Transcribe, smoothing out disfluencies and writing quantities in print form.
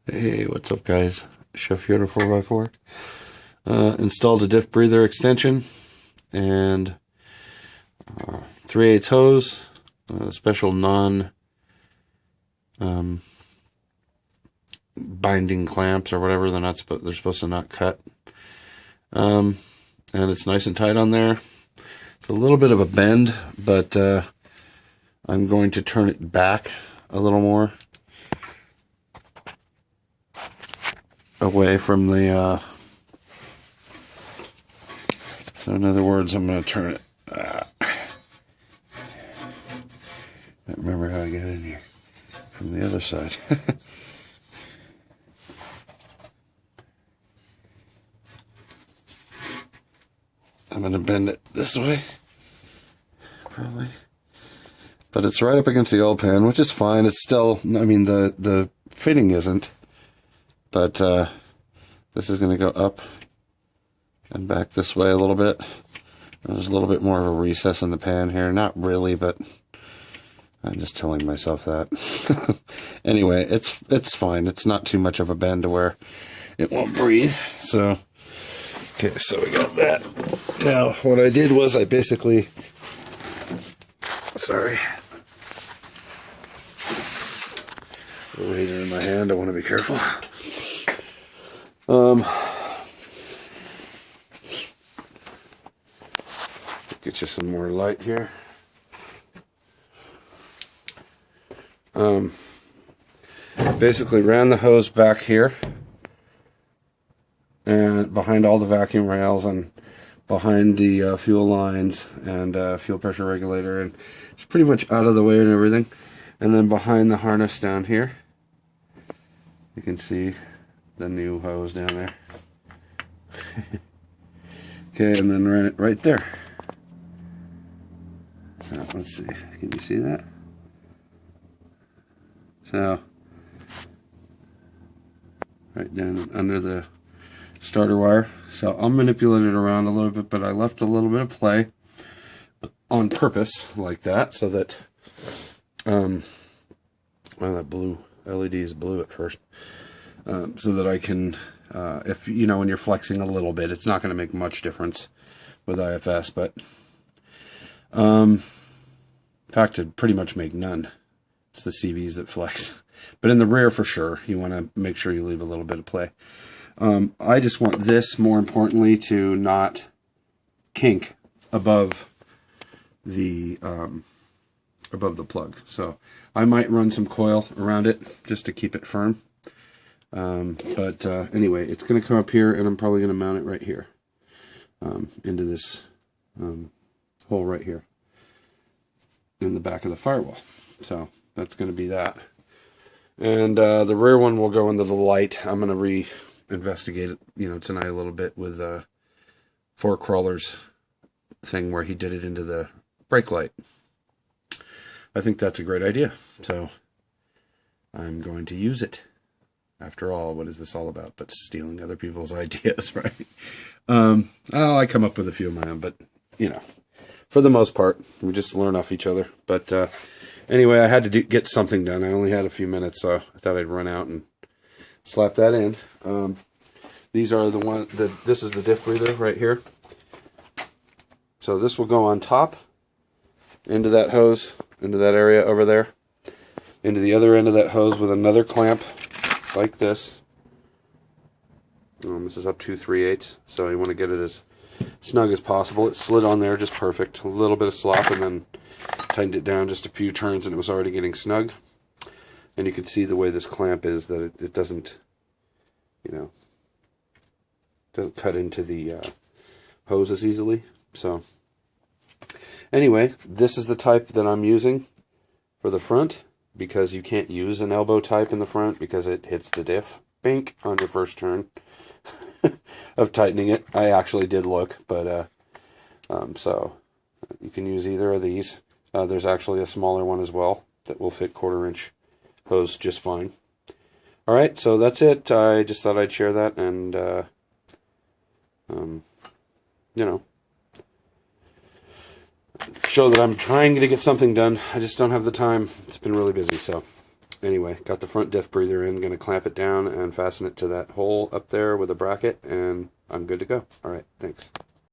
Hey, what's up, guys? Chef here to 4x4. Installed a Diff breather extension and 3/8 hose, special non binding clamps or whatever. They're supposed to not cut. And it's nice and tight on there. It's a little bit of a bend, but I'm going to turn it back a little more away from the so in other words, I'm going to turn it I don't remember how I got in here from the other side. I'm going to bend it this way probably, but it's right up against the oil pan, which is fine. It's still, I mean, the fitting isn't, but this is going to go up and back this way a little bit. There's a little bit more of a recess in the pan here. Not really, but I'm just telling myself that. Anyway, it's fine. It's not too much of a bend to where it won't breathe. So, okay, so we got that. Now, what I did was I basically, sorry, the razor in my hand. I want to be careful. Get you some more light here. Basically ran the hose back here and behind all the vacuum rails and behind the fuel lines and fuel pressure regulator, and it's pretty much out of the way and everything. And then behind the harness down here, you can see the new hose down there. Okay, and then ran it right there. So let's see, can you see that? So right down under the starter wire. So I'll manipulate it around a little bit, but I left a little bit of play on purpose like that, so that well, that blue LED is blue at first, so that I can, if you know, when you're flexing a little bit, it's not going to make much difference with IFS, but in fact, it'd pretty much make none. It's the CVs that flex. But in the rear, for sure, you want to make sure you leave a little bit of play. I just want this, more importantly, to not kink above the plug. So I might run some coil around it just to keep it firm. But anyway, it's going to come up here, and I'm probably going to mount it right here into this hole right here in the back of the firewall. So that's going to be that. And the rear one will go into the light. I'm going to re-investigate it, you know, tonight a little bit with 4Runner's thing where he did it into the brake light. I think that's a great idea. So I'm going to use it. After all, what is this all about but stealing other people's ideas, right? I come up with a few of my own, but, you know, for the most part, we just learn off each other. But anyway, I had to get something done. I only had a few minutes, so I thought I'd run out and slap that in. These are the one. This is the diff breather right here. So this will go on top into that hose, into that area over there, into the other end of that hose with another clamp like this. This is up to 3/8, so you want to get it as snug as possible. It slid on there just perfect. A little bit of slop, and then tightened it down just a few turns, and it was already getting snug. And you can see the way this clamp is, that it doesn't, you know, doesn't cut into the hose as easily. So anyway, this is the type that I'm using for the front, because you can't use an elbow type in the front because it hits the diff bink on your first turn of tightening it. I actually did look, but so you can use either of these. There's actually a smaller one as well that will fit 1/4 inch hose just fine. Alright, so that's it. I just thought I'd share that and you know, show that I'm trying to get something done. I just don't have the time. It's been really busy, so anyway, got the front diff breather in, going to clamp it down and fasten it to that hole up there with a bracket, and I'm good to go. All right, thanks.